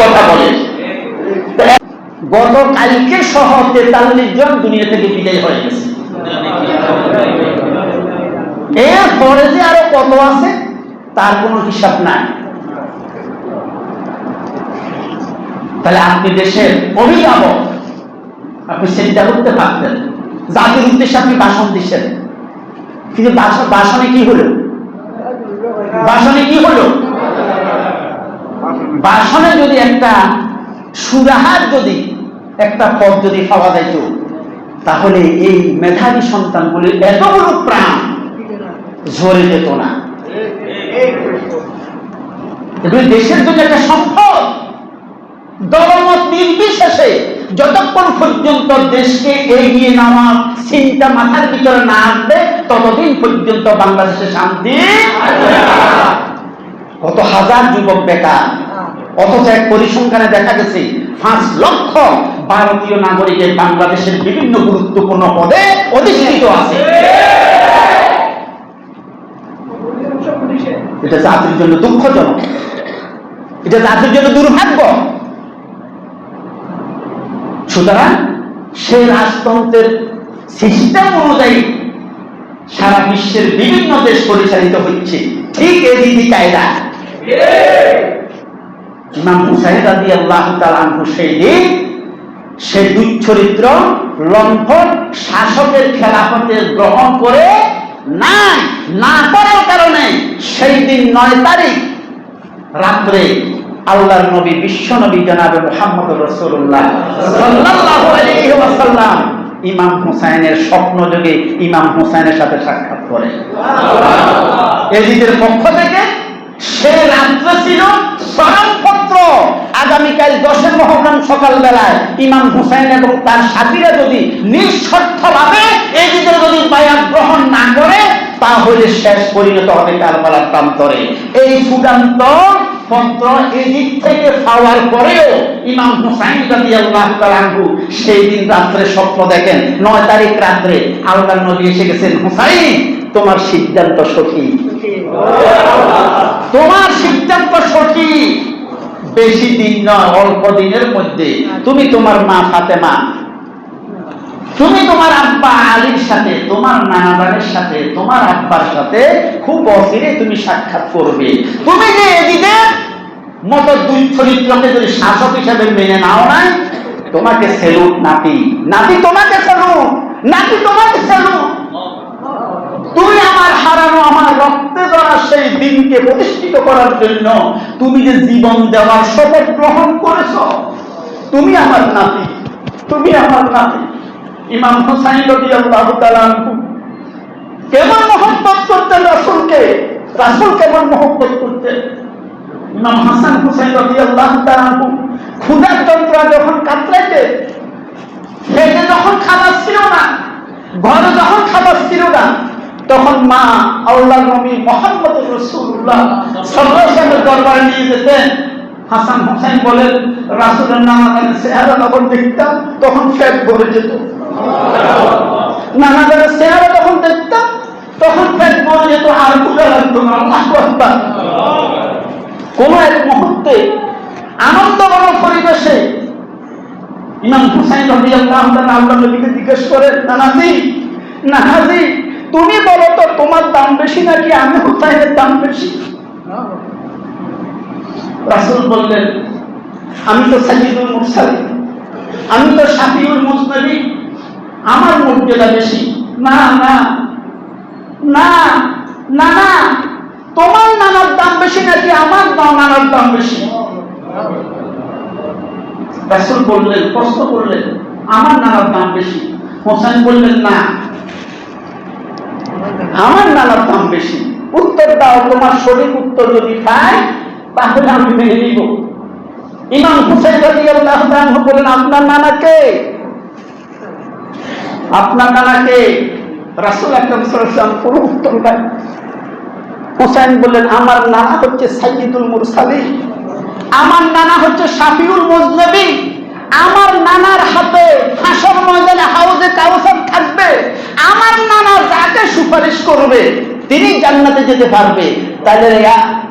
কথা বলে। গতকালকে সহ 43 জন দুনিয়া থেকে বিদায় হয়ে গেছে। এরপরে যে আরো কত আছে তার কোনো হিসাব নাই। তাহলে আপনি দেশের অভিভাবক, আপনি চিন্তা করতে পারতেন, জাতির উদ্দেশ্যে আপনি ভাষণ দিচ্ছেন, কিন্তু ভাষণে কি হলো? ভাষণে কি হলো? ভাষণে যদি একটা সুরাহার যদি একটা পদ যদি পাওয়া যাইত, তাহলে এই মেধাবী সন্তানগুলির এতগুলো প্রাণ ঝরে যেত না। দেশের জন্য একটা সম্পদ, দলমত নির্বিশেষে যতক্ষণ পর্যন্ত দেশকে এগিয়ে নেওয়ার চিন্তা মাথার ভিতরে না আসবে, ততদিন পর্যন্ত বাংলাদেশে শান্তি। কত হাজার যুবক বেকার, অথচ এক পরিসংখ্যানে দেখা গেছে 5 লক্ষ ভারতীয় নাগরিকের বাংলাদেশের বিভিন্ন গুরুত্বপূর্ণ পদে অধিষ্ঠিত আছে। এটা জাতির জন্য দুঃখজনক, এটা জাতির জন্য দুর্ভাগ্য। সুতরাং সেই রাজতন্ত্রের সিস্টেম অনুযায়ী সারা বিশ্বের বিভিন্ন দেশ পরিচালিত হচ্ছে, ঠিক এদিকে কায়দা। ইমাম হুসাইন রাদিয়াল্লাহু তাআলা আনহু সেই দিন সে দুঃচরিত্র লম্পট শাসকের খেলাফতে গ্রহণ করে না করার কারণে সেই দিন 9 তারিখ রাত্রে আল্লাহর নবী বিশ্ব নবী জনাবে মুহাম্মদ রাসূলুল্লাহ সাল্লাল্লাহু আলাইহি ওয়াসাল্লাম ইমাম হুসাইনের স্বপ্ন যোগে ইমাম হুসাইনের সাথে সাক্ষাৎ করে। এজিদের পক্ষ থেকে সে রাত্রে ছিল চরমপত্র, আগামীকাল 10 মুহররম সকালবেলায় ইমাম হুসাইন এবং তার সাথীরা যদি নিঃশর্তভাবে এজিদের যদি বায়াত গ্রহণ না করে, তাহলে শেষ পরিণত হবে কারবালার প্রান্তরে। এই চূড়ান্ত পত্র এদিক থেকে পাওয়ার পরেও ইমাম হুসাইন রাদিয়াল্লাহু তাআলা আনহু সেই দিন রাত্রে স্বপ্ন দেখেন। 9 তারিখ রাত্রে আল্লাহর নবী এসে গেছেন, হুসাইন তোমার সিদ্ধান্ত সঠিক, তোমার সিদ্ধান্ত সঠিক। বেশি দিন নয়, অল্প দিনের মধ্যে তুমি তোমার মা ফাতেমা, তুমি তোমার আব্বা আলীর সাথে, তোমার নানাবানের সাথে, তোমার আব্বার সাথে খুব অচিরে তুমি সাক্ষাৎ করবে। তুমি যে এদিনের মতো দুই চরিত্রকে যদি শাসক হিসেবে মেনে নাও নাই, তোমাকে সেলুট নাতি, নাতি তোমাকে সেলুট, নাতি তোমাকে সেলুট। তুমি আমার হারানো, আমার রক্তে জড়া সেই দিনকে প্রতিষ্ঠিত করার জন্য তুমি যে জীবন দেওয়ার শপথ গ্রহণ করেছ, তুমি আমার নাতি, তুমি আমার নাতি। ইমাম হুসাইন রাদিয়াল্লাহু তাআলা আনহু কেমন মহব্বত করতেন রাসূলকে, রাসূল কেমন মহব্বত করতেন। ইমাম হাসান হুসাইন রাদিয়াল্লাহু তাআলা আনহু ক্ষুধার যন্ত্রণা যখন কাতরাইতে, পেটে যখন খাবার ছিল না, ঘরে যখন খাবার ছিল না, তখন মা আল্লাহর নবী মুহাম্মদ রাসূলুল্লাহ সাল্লাল্লাহু আলাইহি ওয়াসাল্লামের দরবারে নিয়ে যেতেন। হাসান হুসাইন বলেন, রাসূলের নানাদের চেহারা যখন দেখতাম তখন পেট ভরে যেত, নানাদের চেহারা যখন দেখতাম তখন পেট ভরে যেত, আর ক্ষুধা লাগতো না। আল্লাহু আকবার। কোন এক মুহূর্তে আনন্দঘন পরিবেশে ইমাম হুসাইন রাদিয়াল্লাহু তাআলা আল্লাহর নবীকে জিজ্ঞেস করেন, নানাজি তুমি বলো তো তোমার দাম বেশি নাকি আমি হুসাইনের দাম বেশি? রাসূল বললেন, আমি তো সাইয়্যিদুল মুরসালিন, আমি তো শাফিউল মুজনিবিন, আমার মর্যাদা বেশি। না না না না না, তোমার নানার দাম বেশি নাকি আমার নানার দাম বেশি? রাসূল বললেন, প্রশ্ন করলেন, আমার নানার দাম বেশি। হোসেন বললেন, না আমার নানার দাম বেশি। উত্তর দাও, তোমার সঠিক উত্তর যদি পাই তাহলে আমি মেনে নিব। ইমাম হুসাইন রাদিয়াল্লাহু তাআলা আনহু বলেন, আপনার নানাকে, আপনার নানাকে? রাসূল আকরাম সাল্লাল্লাহু আলাইহি ওয়াসাল্লাম কোনো উত্তর দেন। হুসাইন বললেন, আমার নানা হচ্ছে সাইয়্যিদুল মুরসালিন, আমার নানা হচ্ছে শাফিউল মুজনিবিন, আমার নানার হাতে হাসর ময়দানে হাউজে কাউসার থাকবে, আমার নানা যাকে সুপারিশ করবে তিনি জান্নাতে যেতে পারবে। তাহলে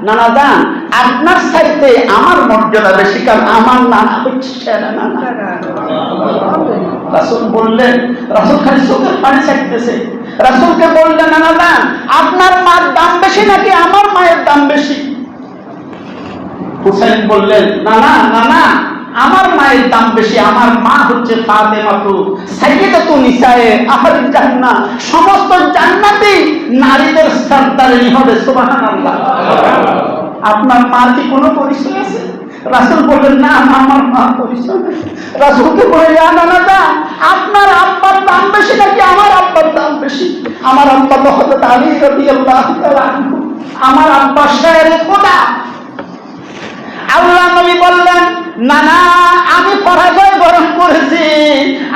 নানা যান আপনার চাইতে আমার মর্যাদা বেশি, কারণ আমার নানা হচ্ছে সেরা নানা। রাসূল বললেন, রাসূল খালি চোখের পানি ছাড়তেছে, রাসূলকে বললেন নানা যান আপনার মার দাম বেশি নাকি আমার মায়ের দাম বেশি? হুসাইন বললেন নানা নানা আমার মায়ের দাম বেশি, আমার মা হচ্ছে ফাতেমাতু সাইয়্যিদাতু নিসায়ে আহলিল জান্নাহ, সমস্ত জান্নাতি নারীদের সরদারিনী হবে। সুবহানাল্লাহ। আপনার মার কি কোনো পরিচয় আছে? রাসূল বললেন না আমার মা পরিচয় নেই। রাসূলকে বলে নানা যান আপনার আব্বার দাম বেশি নাকি আমার আব্বার দাম বেশি? আমার আব্বা তো হযরত আলী রাদিয়াল্লাহু তাআলা আনহু, আমার আব্বা শেরে খোদা। আল্লাহ নবী বললেন নানা আমি পরাজয় বরণ করেছি,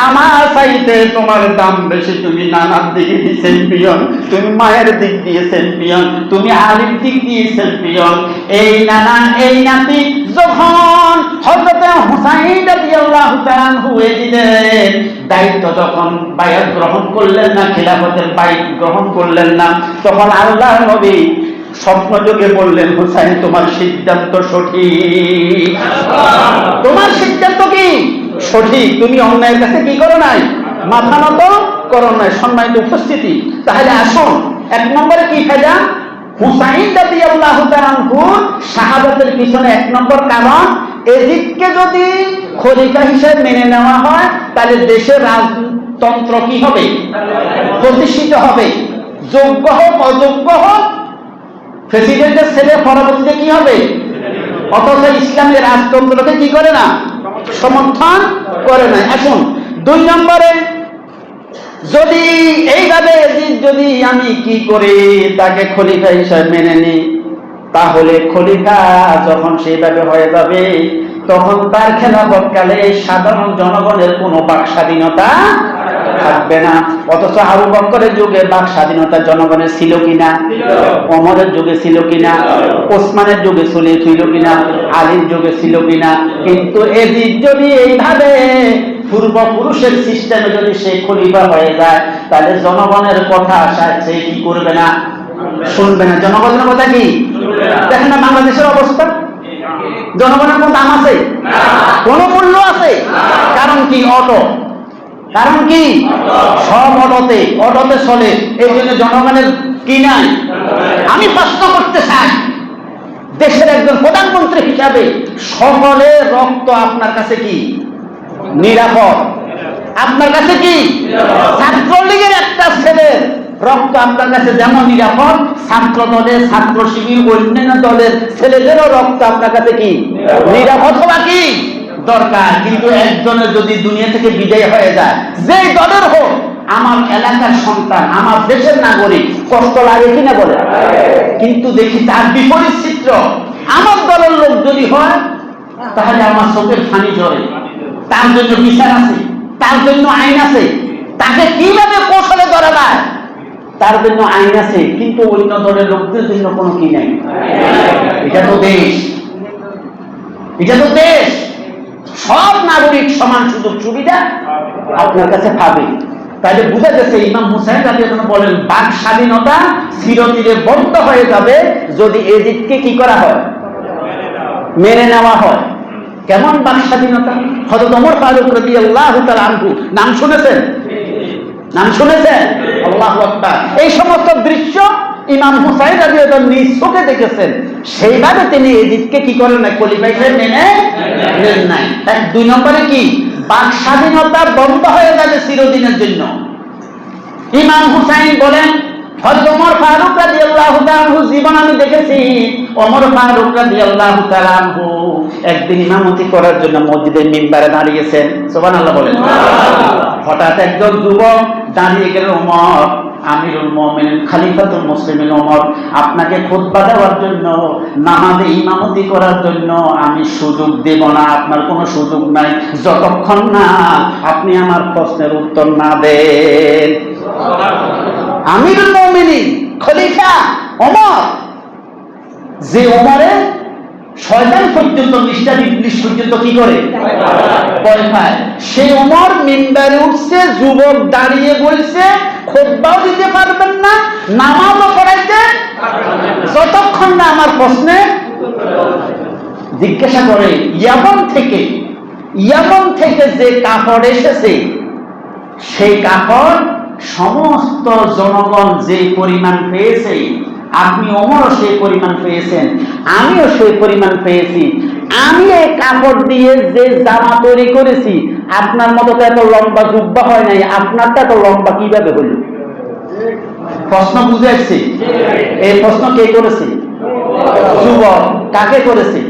আমার চাইতে তোমার দাম বেশি, তুমি নানার দিক দিয়ে চ্যাম্পিয়ন, তুমি মায়ের দিক দিয়ে চ্যাম্পিয়ন, তুমি আলীর দিক দিয়ে চ্যাম্পিয়ন। এই নানা এই নাতি যখন হযরত হুসাইন রাদিয়াল্লাহু তাআলা আনহু এজিদের দায়িত্ব যখন বায়াত গ্রহণ করলেন না, খিলাফতের বাইত গ্রহণ করলেন না, তখন আল্লাহ নবী স্বপ্ন যোগে বললেন হুসাইন তোমার সিদ্ধান্ত সঠিক, তোমার সিদ্ধান্ত কি সঠিক, তুমি অন্যায়ের কাছে কি করো নাই, মাথা নত করো নাই। সম্মানিত উপস্থিতি, তাহলে আসুন এক নম্বরে কি ফায়দা? হুসাইন রাদিয়াল্লাহু তাআলা আনহু শাহাদাতের পিছনে এক নম্বর কারণ, এজিদকে যদি খলিফা হিসেবে মেনে নেওয়া হয় তাহলে দেশের রাজতন্ত্র কি হবে, প্রতিষ্ঠিত হবে। যোগ্য হোক অযোগ্য হোক প্রেসিডেন্টের ছেলে পরবর্তীতে কি হবে, অথচ ইসলামের রাজতন্ত্রকে কি করে না, সমর্থন করে না। এখন দুই নম্বরে যদি এইভাবে যদি আমি কি করে তাকে খলিফা হিসাবে মেনে নিই, তাহলে খলিফা যখন সেইভাবে হয়ে যাবে তখন তার খেলাফতকালে সাধারণ জনগণের কোনো বাক স্বাধীনতা থাকবে না। অথচ আবু বকরের যুগে বাক স্বাধীনতা জনগণের ছিল কিনা, ওমরের যুগে ছিল কিনা, ওসমানের যুগে ছিল কিনা, আলীর যুগে ছিল কিনা। কিন্তু এজিদ যদি এইভাবে পূর্বপুরুষের সিস্টেমে যদি সে খলিফা হয়ে যায় তাহলে জনগণের কথা সে কি করবে না, শুনবে না। জনগণের কথা কি দেখেন না বাংলাদেশের অবস্থা, জনগণের কোনো দাম আছে, কোন মূল্য আছে? কারণ কি? অটো। কারণ কি? সব অটোতে চলে, এই জন্য জনগণের কি নাই। আমি প্রশ্ন করতে চাই, দেশের একজন প্রধানমন্ত্রী হিসাবে সকলের রক্ত আপনার কাছে কি নিরাপদ? আপনার কাছে কি ছাত্রলীগের একটা ছেলের রক্ত আপনার কাছে যেমন নিরাপদ, ছাত্র দলের, ছাত্র শিবির, অন্যান্য দলের ছেলেদেরও রক্ত আপনার কাছে কি নিরাপদ হওয়া কি দরকার। কিন্তু একজনের যদি দুনিয়া থেকে বিদায় হয়ে যায়, যেই দলের হোক, আমার এলাকার সন্তান, আমার দেশের নাগরিক, কষ্ট লাগে কিনা বলে? কিন্তু দেখি তার বিপরীত চিত্র আমার দলের লোক যদি হয় তাহলে আমার চোখের পানি ঝরে। তার জন্য বিচার আছে, তার জন্য আইন আছে, তাকে কিভাবে কৌশলে ধরা যায় তার জন্য আইন আছে, কিন্তু অন্য দলের লোকদের জন্য কোনো কি নাই। এটা তো দেশ, এটা তো দেশ, সব নাগরিক সমান সুযোগ সুবিধা আপনার কাছে পাবে। তাহলে বুঝা গেছে ইমাম হুসাইন রাদিয়াল্লাহু আনহু বলেন বাক স্বাধীনতা চিরচিরে বন্ধ হয়ে যাবে যদি এজিদকে কি করা হয়, মেনে নেওয়া হয়। কেমন বাক স্বাধীনতা? হযরত ওমর ফারুক রাদিয়াল্লাহু তাআলা আনহু নাম শুনেছেন? নাম শুনেছেন? আল্লাহু আকবার। এই সমস্ত দৃশ্য ইমাম হুসাইন রাদিয়াল্লাহু আনহু নিজ চোখে দেখেছেন, সেইভাবে তিনি এজিদকে কি করেন না, খলিফা হিসেবে মেনে নেন নাই। তাই দুই নম্বরে কি বাক স্বাধীনতা বন্ধ হয়ে যাবে চিরদিনের জন্য। ইমাম হুসাইন বলেন হযরত ওমর ফারুক রাদিয়াল্লাহু তাআলা আনহু জীবন আমি দেখেছি, ওমর ফারুক রাদিয়াল্লাহু তাআলা আনহু একদিন ইমামতি করার জন্য মসজিদের মিম্বারে দাঁড়িয়েছেন। সুবহানাল্লাহ বলেন। হঠাৎ একজন যুবক দাঁড়িয়ে গেলেন, ওমর আমিরুল মুমিনিন খলিফাতুল মুসলিমিন ওমর, আপনাকে খুতবা দেওয়ার জন্য, নামাজে ইমামতি করার জন্য আমি সুযোগ দেব না, আপনার কোনো সুযোগ নাই যতক্ষণ না আপনি আমার প্রশ্নের উত্তর না দেন। আমিরুল মুমিনিন খলিফা ওমর, যে ওমরে শয়তান পর্যন্ত, মিস্টার ইবলিস পর্যন্ত কি করে ভয় পায়, সেই ওমর মিম্বারে উঠছে, যুবক দাঁড়িয়ে বলছে খুতবাও দিতে পারবেন না, নামাজও পড়াইতে যতক্ষণ না আমার প্রশ্নে জিজ্ঞাসা করে। ইয়ামন থেকে যে কাপড় এসেছে সেই কাপড় সমস্ত জনগণ যে পরিমাণ পেয়েছে, আপনি ওমরও সেই পরিমাণ পেয়েছেন, আমিও সেই পরিমাণ পেয়েছি। আমি এই কাপড় দিয়ে যে জামা তৈরি করেছি, আপনার মতো তো এত লম্বা জুব্বা হয় নাই, আপনারটা তো লম্বা কিভাবে হইল? প্রশ্ন বুঝে আসছে? এই প্রশ্ন কে করেছে? যুবক। কাকে করেছে?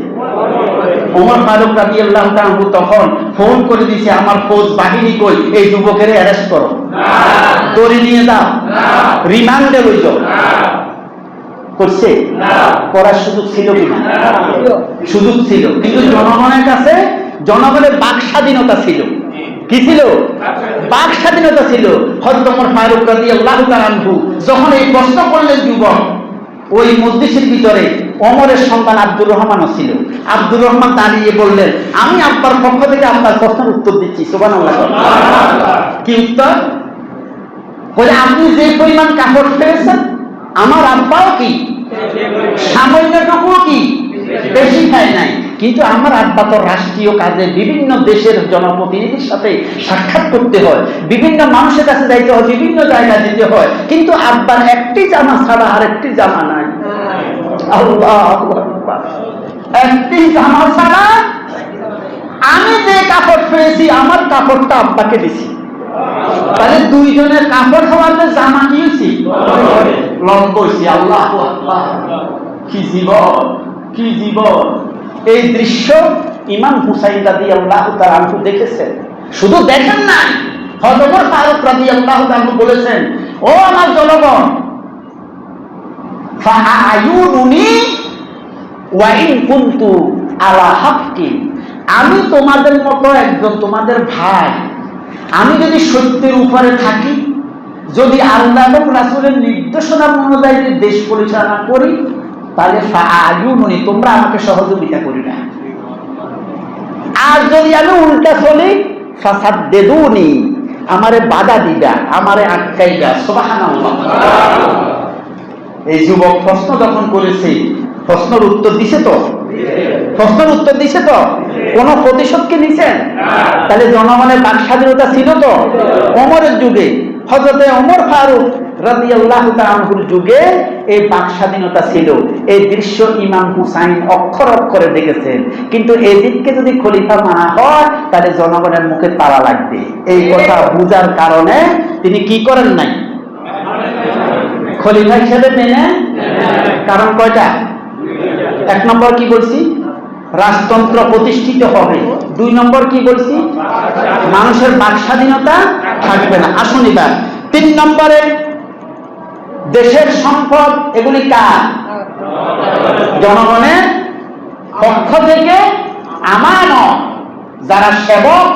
ওমর ফারুক রাদিয়াল্লাহু তাআলা তখন ফোন করে দিয়েছে, আমার ফৌজ বাহিনী কই, এই যুবকের অ্যারেস্ট করো, ধরে নিয়ে যাও, রিমান্ডে লই যাও। করছে? করার সুযোগ ছিল কিনা? সুযোগ ছিল, কিন্তু জনগণের কাছে জনগণের বাক স্বাধীনতা ছিল। কি ছিল? বাক স্বাধীনতা ছিল। হযরত ওমর ফারুক রাদিয়াল্লাহু তাআলা যখন এই প্রশ্ন করলেন যুবক, ওই মজলিসের ভিতরে ওমরের সন্তান আব্দুর রহমানও ছিল। আব্দুর রহমান দাঁড়িয়ে বললেন, আমি আব্বার পক্ষ থেকে আপনার প্রশ্নের উত্তর দিচ্ছি। সুবহানাল্লাহ। কি উত্তর? বলে, আপনি যে পরিমাণ কাপড় পেয়েছেন, আমার আব্বাও কি সামান্যটুকুও কি বেশি খায় নাই। কিন্তু আমার আব্বা তো রাষ্ট্রীয় কাজে বিভিন্ন দেশের জনপ্রতিনিধির সাথে সাক্ষাৎ করতে হয়, বিভিন্ন মানুষের কাছে যাইতে হয়, বিভিন্ন জায়গায় যেতে হয়, কিন্তু আব্বার একটি জামা ছাড়া আরেকটি জামা নাই। আল্লাহু আকবার। একটি জামা ছাড়া আমি যে কাপড় পেয়েছি, আমার কাপড়টা আব্বাকে দিছি। তাহলে দুইজনের কাপড় হওয়াতে জামা কি হয়েছি? লম্বা হয়েছি। আল্লাহু আকবার। কি জীবন, কি জীবন! এই দৃশ্য ইমাম হুসাইন রাদিয়াল্লাহু তাআলা দেখেছেন। শুধু দেখেন না, হযরত ওমর ফারুক রাদিয়াল্লাহু তাআলা বলেছেন, ও আমার জনগণ, ফাআয়ুনুনি ওয়া ইন কুনতু আলা হাক্কি, আমি তোমাদের মতো একজন তোমাদের ভাই, আমি যদি সত্যের উপরে থাকি, যদি আল্লাহ এবং রাসূলের নির্দেশনা অনুযায়ী দেশ পরিচালনা করি, তাহলে ফাআয়ুনুনি, তোমরা আমাকে সহযোগিতা করি না। আর যদি আমি উল্টা চলি, ফাসাদ্দিদুনি, আমারে বাধা দিবা, আমারে আটকাইবা। সুবহানাল্লাহ। এই যুবক প্রশ্ন যখন করেছে, প্রশ্নের উত্তর দিছে তো? প্রশ্নের উত্তর দিছে তো? কোন প্রতিশোধ কি নিছেন? তাহলে জনগণের বাক স্বাধীনতা ছিল তো? ওমরের যুগে, হযরতে ওমর ফারুক রাদিয়াল্লাহু তাআলার যুগে এই বাক স্বাধীনতা ছিল। এই দৃশ্য ইমাম হুসাইন অক্ষর অক্ষরে দেখেছেন। কিন্তু এজিদকে যদি খলিফা মানা হয়, তাহলে জনগণের মুখে তালা লাগবে। এই কথা বুঝার কারণে তিনি কি করেন নাই? খলিফা হিসেবে মেনে। কারণ কয়টা? এক নম্বর কি বলছি? রাজতন্ত্র প্রতিষ্ঠিত হবে। দুই নম্বর কি বলছি? মানুষের বাক স্বাধীনতা থাকবে না। আসুন এবার তিন নম্বরে, দেশের সম্পদ এগুলি কার? জনগণের পক্ষ থেকে আমানত। যারা সেবক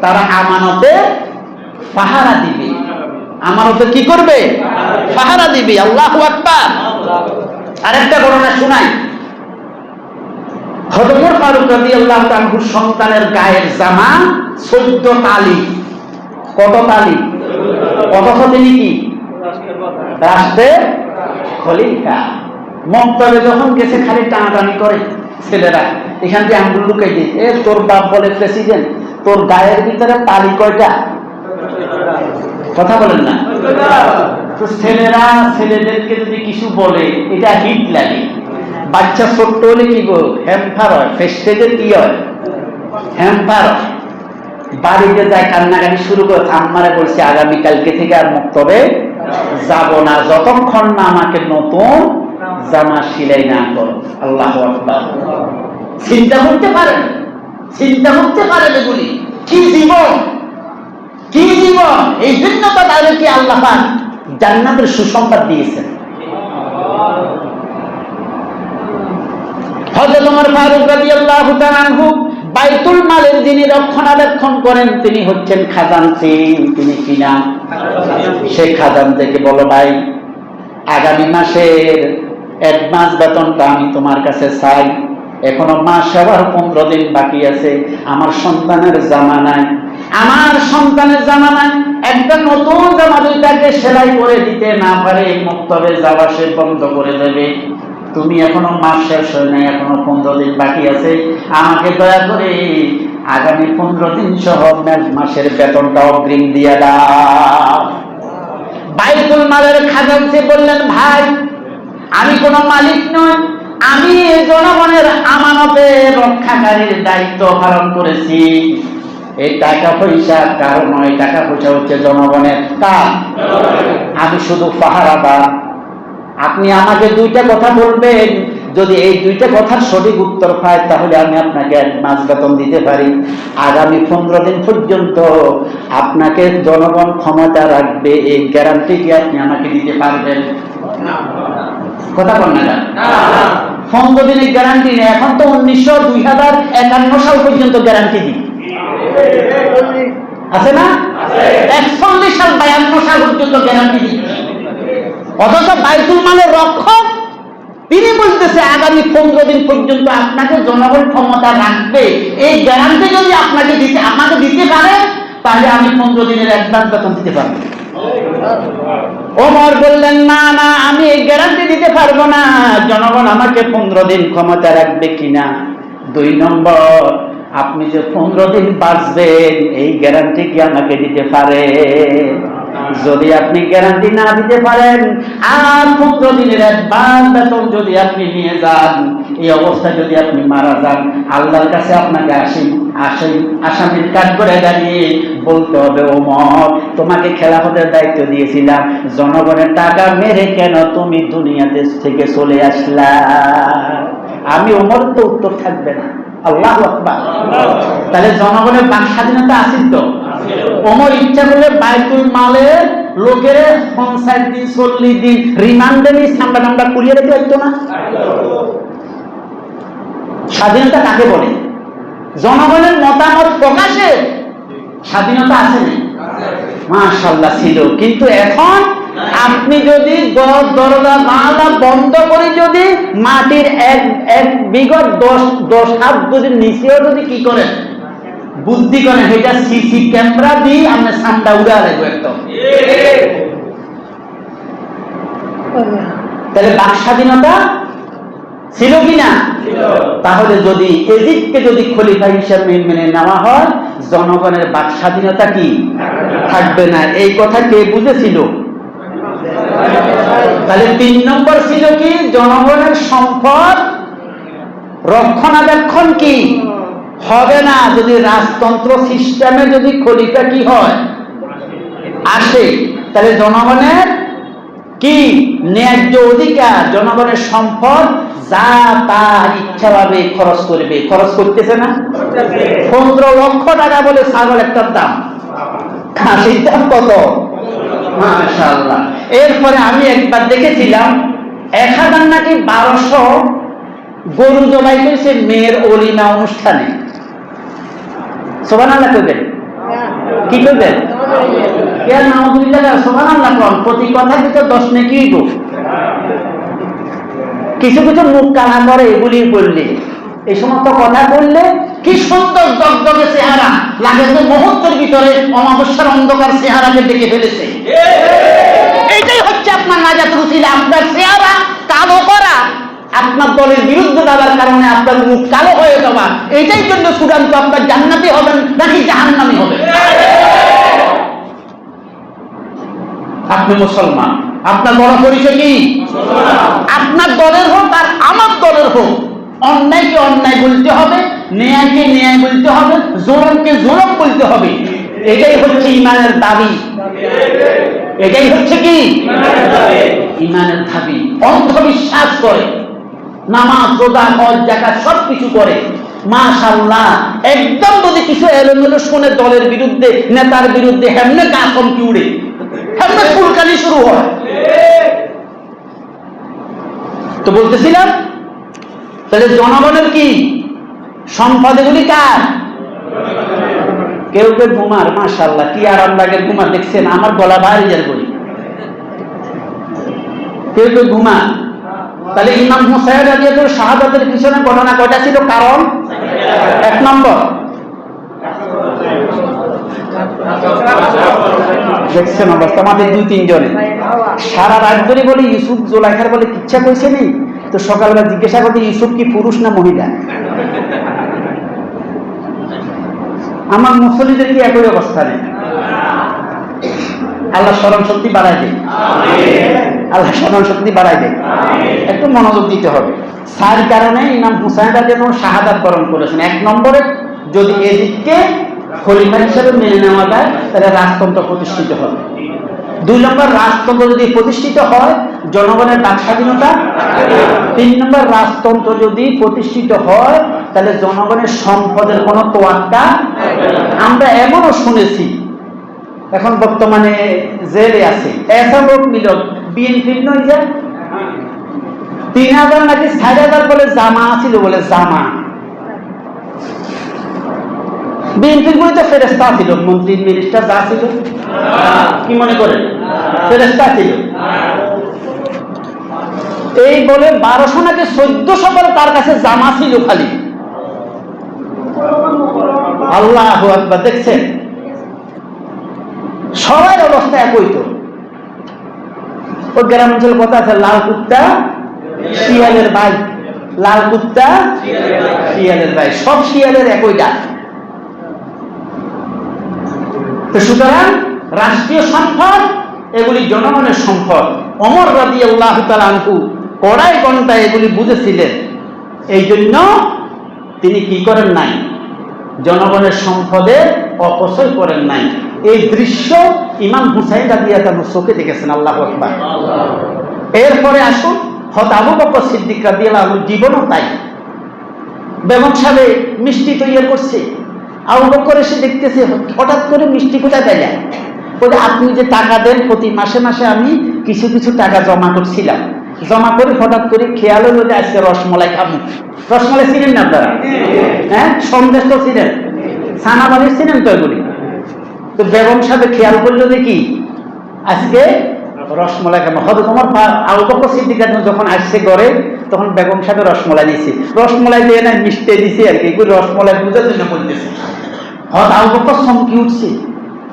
তারা আমানতে পাহারা দিবে। আমানতে কি করবে? পাহারা দিবে। আল্লাহু আকবার। আরেকটা ঘটনা শোনাই। হযরত ওমর ফারুক রাদিয়াল্লাহু তাআলার সন্তানের গায়ের জামা 14 তালি। কত তালি? অথচ তিনি কি রাষ্ট্রের খলিফা। মক্তবে যখন গেছে খালি টানাটানি করে ছেলেরা, এখান থেকে আঙ্গুল লুকাই দিয়ে, এ তোর বাপ বলে প্রেসিডেন্ট, তোর গায়ের ভিতরে তালি কয়টা? কথা বলেন না তো? ছেলেরা ছেলেদেরকে যদি কিছু বলে, এটা হিট লাগে। বাচ্চা ছোট্ট হলে কি বল, হ্যাম্পার হয়, ফেস্টেজের কি হয়, হ্যাম্পার। বাড়িতে যায় কান্নাকাটি শুরু করে, আম্মারে বলছে আগামীকালকে থেকে আর মক্তবে যাব না, যতক্ষণ না আমাকে নতুন জামা সেলাই না করো। আল্লাহু আকবার। চিন্তা করতে পারেন? চিন্তা করতে পারেন এগুলি কি জীবন, কি জীবন! এই জন্য তো তাদেরকে আল্লাহ পাক জান্নাতের সুসংবাদ দিয়েছেন। হযরত ওমর ফারুক রাদিয়াল্লাহু তাআলা আনহু বাইতুল মালের যিনি রক্ষণাবেক্ষণ করেন, তিনি হচ্ছেন খাজানচি। তিনি কি নাম? সে খাজানচিকে বলো, ভাই আগামী মাসের অ্যাডভান্স বেতনটা আমি তোমার কাছে চাই। এখনো মাস হওয়ার 15 দিন বাকি আছে, আমার সন্তানের জামা নাই, আমার সন্তানের জামা নাই, একটা নতুন জামা যদি তাকে সেলাই করে দিতে না পারে মক্তবে যাওয়া সে বন্ধ করে দেবে। তুমি এখনো মাস শেষ হয় নাই, এখনো 15 দিন বাকি আছে, আমাকে দয়া করে আগামী 15 দিন সহ মাসের বেতনটা অগ্রিম দিয়ে দাও। বাইতুল মালের খাজাঞ্চি বললেন, ভাই আমি কোনো মালিক নই, আমি জনগণের আমানতে রক্ষাকারীর দায়িত্ব পালন করেছি। এই টাকা পয়সা কার নয়, টাকা পয়সা হচ্ছে জনগণের। কার? আমি শুধু পাহারাদার। আপনি আমাকে দুইটা কথা বলবেন, যদি এই দুইটা কথার সঠিক উত্তর পাই তাহলে আমি আপনাকে 1 মাস বেতন দিতে পারি। আগামী 15 দিন পর্যন্ত আপনাকে জনগণ ক্ষমতা রাখবে, এই গ্যারান্টি কি আপনি আমাকে দিতে পারবেন? কথা বল না। 15 দিনের গ্যারান্টি নেই, এখন তো 2051 সাল পর্যন্ত গ্যারান্টি দিই আছে না? 41 সাল 52 সাল পর্যন্ত গ্যারান্টি দিই। অথচ বাইতুল মালের রক্ষক তিনি বলতেছে আগামী 15 দিন পর্যন্ত আপনাকে জনগণ ক্ষমতা রাখবে, এই গ্যারান্টি যদি আমাকে দিতে পারে তাহলে আমি 15 দিনের অ্যাডভান্স বেতন দিতে পারবো। ওমর বললেন, না না, আমি এই গ্যারান্টি দিতে পারবো না, জনগণ আমাকে 15 দিন ক্ষমতা রাখবে কিনা। 2 নম্বর, আপনি যে 15 দিন বাঁচবেন এই গ্যারান্টি কি আমাকে দিতে পারে? যদি আপনি গ্যারান্টি না দিতে পারেন আর 15 দিনের অ্যাডভান্স বেতন যদি আপনি নিয়ে যান, এই অবস্থায় যদি আপনি মারা যান, আল্লাহর কাছে আপনাকে আসামির কাঠ করে দাঁড়িয়ে বলতে হবে, ওমর তোমাকে খেলাফতের দায়িত্ব দিয়েছিলাম, জনগণের টাকা মেরে কেন তুমি দুনিয়াতে থেকে চলে আসলা? আমি ওমর তো উত্তর থাকবে না। আল্লাহু আকবার। তাহলে জনগণের বাক স্বাধীনতা আছে তো। ওমর ইচ্ছা করলে বাইতুল মালের লোকের 50 দিন 40 দিন রিমান্ডে নিয়ে সামনা কুলিয়ে রেখে হইতো না? স্বাধীনতা কাকে বলে? জনগণের মতামত প্রকাশের স্বাধীনতা আছে না? মাশাআল্লাহ ছিল। কিন্তু এখন আপনি যদি দরজা জানালা বন্ধ করে যদি মাটির এক বিঘত 10 হাত যদি নিচেও যদি কি করেন বুদ্ধি করেন, এটা সিসি ক্যামেরা দিয়ে আপনি সামটা উড়া লাগবে একদম। তাহলে বাক স্বাধীনতা ছিল কিনা? তাহলে যদি এজিদকে যদি খলিফা হিসেবে মেনে নেওয়া হয়, জনগণের বাক স্বাধীনতা কি থাকবে না। এই কথা কে বুঝেছিল? তাহলে 3 নম্বর ছিল কি, জনগণের সম্পদ রক্ষণাবেক্ষণ কি হবে না যদি রাজতন্ত্র সিস্টেমে যদি খলিফা কি হয় আসে, তাহলে জনগণের কি ন্যায্য অধিকার, জনগণের সম্পদ যা তার ইচ্ছাভাবে খরচ করবে। খরচ করতেছে না? 15 লক্ষ টাকা বলে ছাগল একটার দাম, খাসির দাম কত? মাশাআল্লাহ। এরপরে আমি একবার দেখেছিলাম 1000 নাকি 1200 গরু জবাই করেছে মেয়ের অলিমা অনুষ্ঠানে। সুবহানাল্লাহ কইবেন? কি করবেন? সুবহানাল্লাহ কোন প্রতি কথা কিন্তু 10 নেকি গো। কিছু কিছু মুখ কানা করে এগুলি বললে, এই সমস্ত কথা বললে কি সুন্দর জগজগে চেহারা লাগে, যে মুহূর্তের ভিতরে অমাবস্যার অন্ধকার চেহারাকে ডেকে ফেলেছে। এইটাই হচ্ছে আপনার নাজাতের উসিলা। আপনার চেহারা কালো করা, আপনার দলের বিরুদ্ধে যাওয়ার কারণে আপনার মুখ কালো হয়ে যাওয়া, এইটাই জন্য চূড়ান্ত আপনার জান্নাতি হবেন নাকি জাহান্নামী হবেন। আপনি মুসলমান, আপনার বড় পরিচয় কি? আপনার দলের হোক আর আমার দলের হোক, অন্যায়কে অন্যায় বলতে হবে, ন্যায়কে ন্যায় বলতে হবে, জুলুমকে জুলুম বলতে হবে। এটাই হচ্ছে ইমানের দাবি। এটাই হচ্ছে কি ইমানের দাবি। অন্ধবিশ্বাস করে, নামাজ রোজা হজ যাকাত সবকিছু করে, মাশাআল্লাহ, একদম যদি কিছু এলোমেলো শুনে দলের বিরুদ্ধে নেতার বিরুদ্ধে হেমনে গা কমকি উড়ে, হেমনে ফুলকানি শুরু হয়। তো বলতেছিলাম, তাহলে জনগণের কি সম্পদ, এগুলি কার? কেউ কেউ ঘুমার, মাশাআল্লাহ কি আরাম লাগে ঘুমার, দেখছেন আমার গলা বাইরে যার বলি, কেউ কেউ ঘুমার। তাহলে ইমাম হুসাইন রাদিয়াল্লাহু আনহু শাহাদাতের পিছনে ঘটনা কয়টা ছিল? কারণ 1 নম্বর দেখছেন অবস্থা, আমাদের 2-3 জনে সারা রাত ধরে বলে ইউসুফ জোলাইখার বলে কিচ্ছা কইছে নেই, তো সকালবেলা জিজ্ঞাসা করতে ইউসুফ কি পুরুষ না মহিলা। আমার মুসলিদের কি একই অবস্থা নেই? আল্লাহ স্মরণ শক্তি বাড়াই দেয়, আল্লাহ স্মরণ শক্তি বাড়াই দেয়। একটু মনোযোগ দিতে হবে। তার কারণে ইমাম হুসাইন রাদিয়াল্লাহু শাহাদাত বরণ করেছেন। 1 নম্বরে যদি এদিককে খলিফা হিসেবে মেনে নেওয়া যায় তাহলে রাজতন্ত্র প্রতিষ্ঠিত হবে। 2 নম্বর, রাজতন্ত্র যদি প্রতিষ্ঠিত হয় জনগণের বাক স্বাধীনতা। 3 নম্বর, রাজতন্ত্র যদি প্রতিষ্ঠিত হয় তাহলে জনগণের সম্পদের কোনো তোয়াক্কা। আমরা এমনও শুনেছি এখন বর্তমানে জেলে আছে এসাবক মিলক বিএনপির নয় যায় 3000 নাকি 4000 বলে জামা ছিল, বলে জামা বিএনপির বলে তো ফেরেস্তা ছিল, মন্ত্রী মিনিস্টার যা ছিল, কি মনে করেন ফেরেস্তা ছিল। এই বলে 1200 নাকি 1400 বলে তার কাছে জামা ছিল খালি। আল্লাহু আকবার। দেখছেন সবার অবস্থা একই। তো ওই গ্রাম অঞ্চলের কথা আছে, লাল কুত্তা শিয়ালের ভাই, লাল কুত্তা শিয়ালের ভাই, সব শিয়ালের একই ডাক। তো সুতরাং রাষ্ট্রীয় সম্পদ এগুলি জনগণের সম্পদ। ওমর রাদিয়াল্লাহু তাআলা আনহু কড়াই ঘন্টা এগুলি বুঝেছিলেন, এই জন্য তিনি কি করেন নাই, জনগণের সম্পদের অপচয় করেন নাই। এই দৃশ্য ইমাম হুসাইন রাদিয়াল্লাহু তাআলা চোখে দেখেছেন। আল্লাহু আকবার। এরপরে আসুন হযরত আবু বকর সিদ্দিক রাদিয়াল্লাহু আনহু জীবনও তাই। বেগম সাহেব মিষ্টি তৈরি করছে, আবু বকর এসে দেখতেছে হঠাৎ করে মিষ্টি কোথায় দেয়, বলে আপনি যে টাকা দেন প্রতি মাসে মাসে আমি কিছু কিছু টাকা জমা করছিলাম, জমা করে হঠাৎ করে খেয়াল হলো যে আজকে রসমলাই খাবো। রসমলাই ছিলেন না আপনারা? হ্যাঁ, সন্দেশ তো ছিলেন, ছানাবাড়ি ছিলেন তো এগুলি। তো বেগম সাহেব খেয়াল করলো যে কি আজকে রসমলাই খাবো। হয়তো তোমার আবু বকর সিদ্দিক যখন আসছে ঘরে তখন বেগম সাহেব রসমলাই দিয়েছে, রসমলাই দিয়ে না মিষ্টি দিছে আর কি, রসমলাই বুঝার জন্য বলতেছে। হয়তো আবু বকর চমকে উঠছে,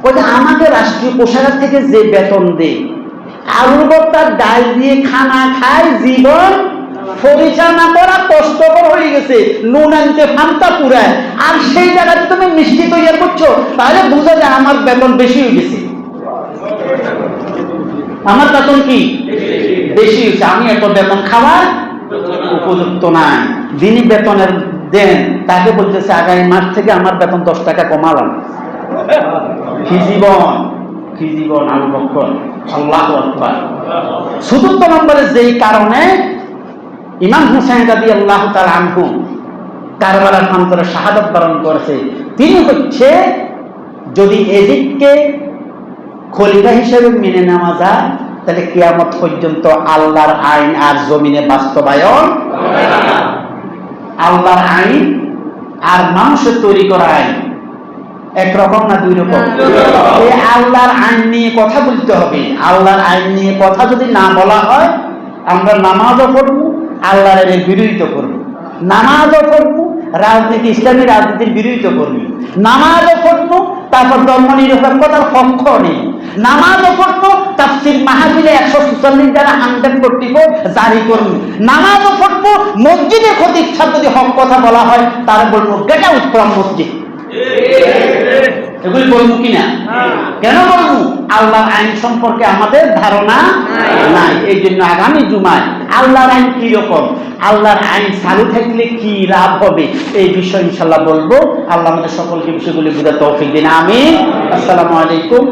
ওই যে আমাকে রাষ্ট্রীয় কোষাগার থেকে যে বেতন দেয়, আলু ভর্তার ডাল দিয়ে খানা খায়, জীবন পরিচালনা করা কষ্টকর হয়ে গেছে, নুন আনতে ফান্তা পুরায়, আর সেই জায়গাতে তুমি মিষ্টি তৈরি করছো, তাহলে বুঝা যায় আমার বেতন বেশি হয়ে গেছে। আমার বেতন কি বেশি হয়েছে, আমি এত বেতন খাওয়ার উপযুক্ত নাই। যিনি বেতনের দেন তাকে বলতেছে আগামী মাস থেকে আমার বেতন 10 টাকা কমালাম। কি জীবন, কি জীবন আবু বকর। আল্লাহু আকবার। ৪র্থ নম্বরে যেই কারণে ইমাম হুসাইন রাদিয়াল্লাহু তাআলা আনহু কারবালার প্রান্তরে শাহাদাত বরণ করেছে, তিনি হচ্ছে যদি এদিককে খলিফা হিসেবে মেনে নেওয়া যায় তাহলে কিয়ামত পর্যন্ত আল্লাহর আইন আর জমিনে বাস্তবায়ন হবে না। আল্লাহর আইন আর মানুষের তৈরি করা আইন একরকম না 2 রকম? এই আল্লাহর আইন নিয়ে কথা বলতে হবে। আল্লাহর আইন নিয়ে কথা যদি না বলা হয়, আমরা নামাজও পড়বো আল্লাহর এর বিরোধিতা করবো, নামাজও পড়বো রাজনীতি, ইসলামী রাজনীতির বিরোধিতা করবো, নামাজও পড়বো তারপর ধর্ম নিরপেক্ষতার পক্ষ নেই, নামাজও পড়বো তাফসীর মাহফিলে 144 দ্বারা 144 জারি করবো, নামাজও পড়বো মসজিদে খতিব সাহেব যদি হক কথা বলা হয় তার বলবো গেট আউট ফ্রম মসজিদ। এগুলি বলবো কিনা? কেন বলবো? আল্লাহর আইন সম্পর্কে আমাদের ধারণা নাই। এই জন্য আগামী জুমায় আল্লাহর আইন কি রকম, আল্লাহর আইন চালু থাকলে কি লাভ হবে এই বিষয় ইনশাআল্লাহ বলবো। আল্লাহ আমাদের সকলকে বিষয়গুলি বুঝার তৌফিক দিন। আমিন। আসসালামু আলাইকুম।